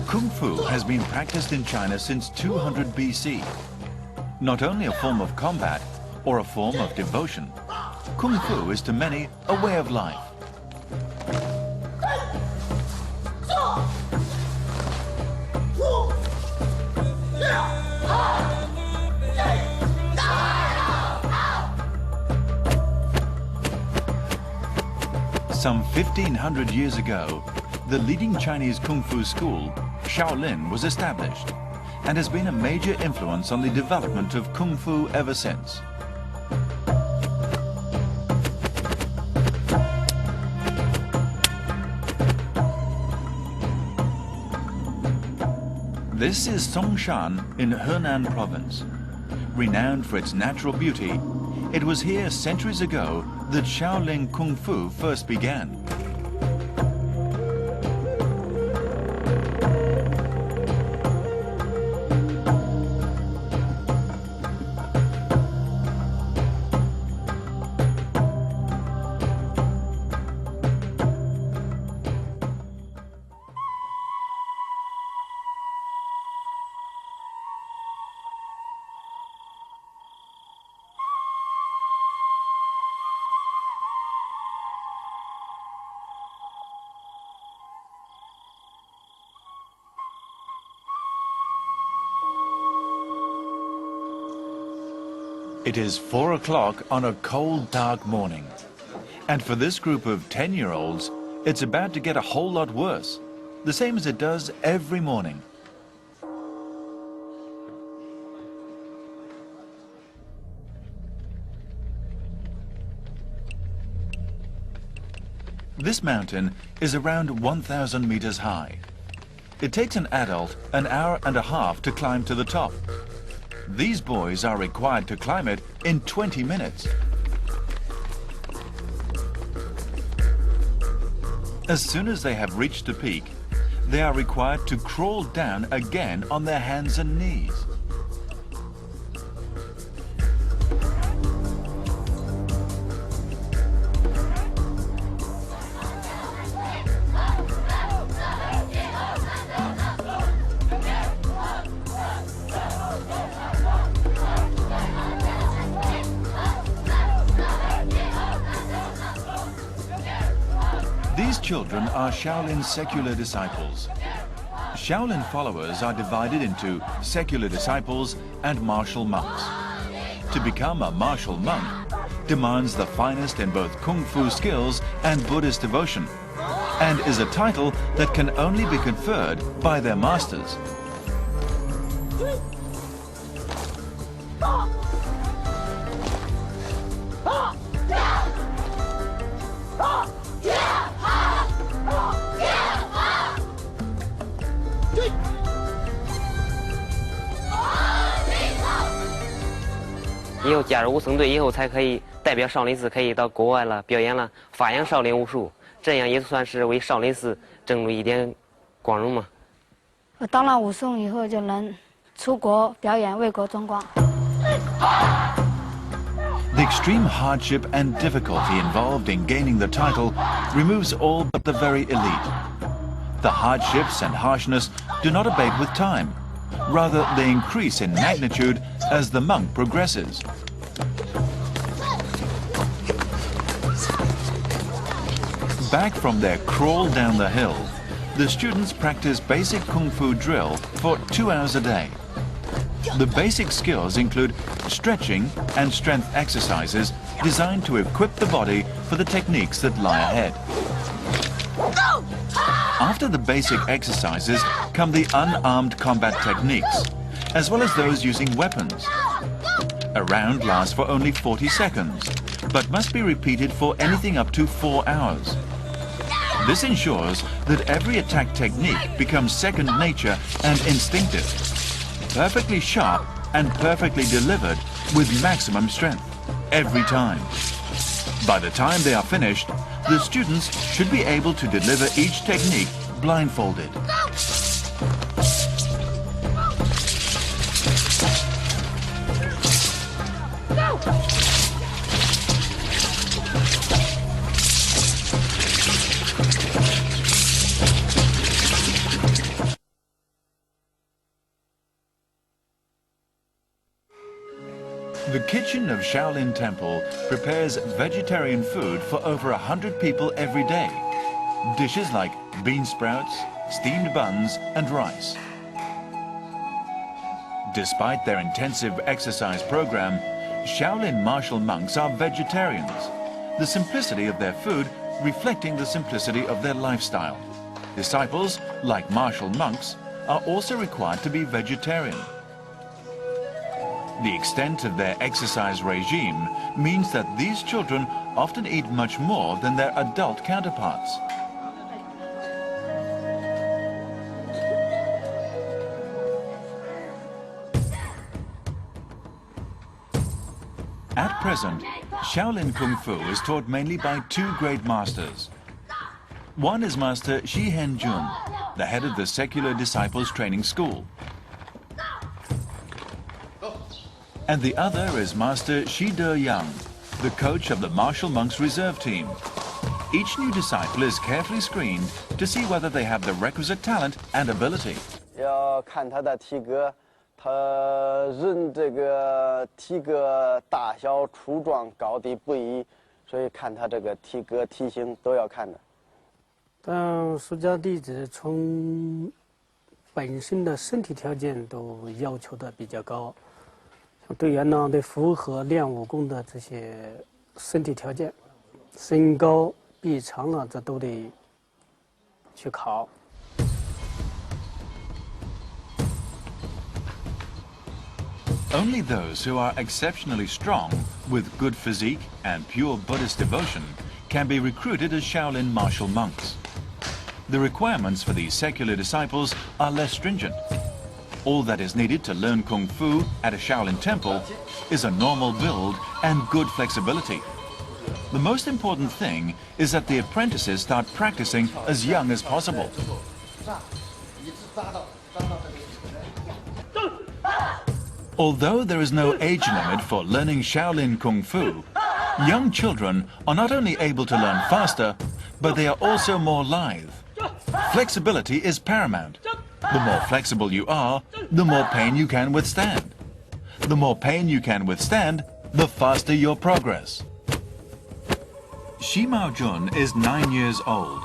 Kung Fu has been practiced in China since 200 BC. Not only a form of combat or a form of devotion, Kung Fu is to many a way of life. Some 1500 years ago, the leading Chinese Kung Fu school, Shaolin, was established and has been a major influence on the development of Kung Fu ever since. This is Songshan in Henan province. Renowned for its natural beauty, it was here centuries ago that Shaolin Kung Fu first began. It is 4 o'clock on a cold, dark morning. And for this group of 10-year-olds, it's about to get a whole lot worse, the same as it does every morning. This mountain is around 1,000 meters high. It takes an adult an hour and a half to climb to the top. These boys are required to climb it in 20 minutes. As soon as they have reached the peak, they are required to crawl down again on their hands and knees. These children are Shaolin's secular disciples. Shaolin followers are divided into secular disciples and martial monks. To become a martial monk demands the finest in both Kung Fu skills and Buddhist devotion, and is a title that can only be conferred by their masters. 以后加入武僧队以后，才可以代表少林寺可以到国外了表演了，发扬少林武术，这样也算是为少林寺争入一点光荣嘛。我当了武僧以后，就能出国表演，为国争光。The extreme hardship and difficulty involved in gaining the title removes all but the very elite. The hardships and harshness do not abate with time. Rather, they increase in magnitude as the monk progresses. Back from their crawl down the hill, the students practice basic Kung Fu drill for 2 hours a day. The basic skills include stretching and strength exercises designed to equip the body for the techniques that lie ahead. After the basic exercises come the unarmed combat techniques, as well as those using weapons. A round lasts for only 40 seconds, but must be repeated for anything up to 4 hours. This ensures that every attack technique becomes second nature and instinctive, perfectly sharp and perfectly delivered with maximum strength, every time. By the time they are finished, the students should be able to deliver each technique blindfolded. The kitchen of Shaolin Temple prepares vegetarian food for over 100 people every day. Dishes like bean sprouts, steamed buns, and rice. Despite their intensive exercise program, Shaolin martial monks are vegetarians, the simplicity of their food reflecting the simplicity of their lifestyle. Disciples, like martial monks, are also required to be vegetarian. The extent of their exercise regime means that these children often eat much more than their adult counterparts. At present, Shaolin Kung Fu is taught mainly by two great masters. One is Master Shi Henjun, the head of the secular disciples training school. And the other is Master Shi De Yang, the coach of the martial monks reserve team. Each new disciple is carefully screened to see whether they have the requisite talent and ability. 要看他的体格，他人这个体格大小、粗壮、高低不一，所以看他这个体格、体型都要看的。但出家弟子从本身的身体条件都要求的比较高。 队员呢得符合练武功的这些身体条件，身高、臂长啊，这都得去考。 Only those who are exceptionally strong, with good physique and pure Buddhist devotion, can be recruited as Shaolin martial monks. The requirements for these secular disciples are less stringent. All that is needed to learn Kung Fu at a Shaolin temple is a normal build and good flexibility. The most important thing is that the apprentices start practicing as young as possible. Although there is no age limit for learning Shaolin Kung Fu, young children are not only able to learn faster, but they are also more lithe. Flexibility is paramount. The more flexible you are, the more pain you can withstand. The more pain you can withstand, the faster your progress. Shi Mao Jun is 9 years old.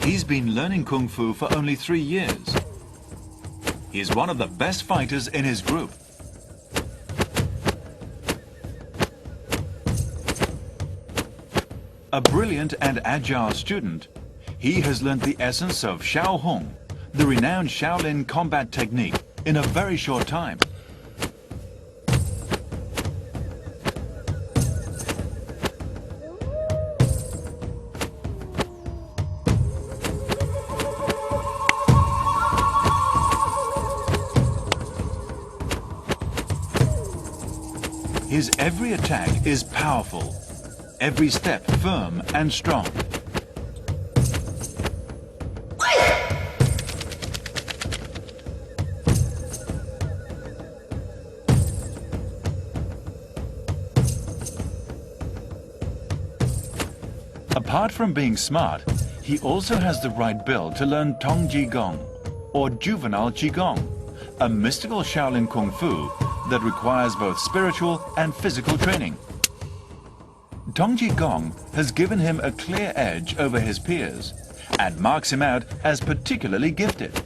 He's been learning Kung Fu for only 3 years. He is one of the best fighters in his group. A brilliant and agile student, he has learned the essence of Shaohong, the renowned Shaolin combat technique, in a very short time. His every attack is powerful, every step firm and strong. Apart from being smart, he also has the right build to learn Tong Jigong, or juvenile Qigong, a mystical Shaolin Kung Fu that requires both spiritual and physical training. Tong Jigong has given him a clear edge over his peers and marks him out as particularly gifted.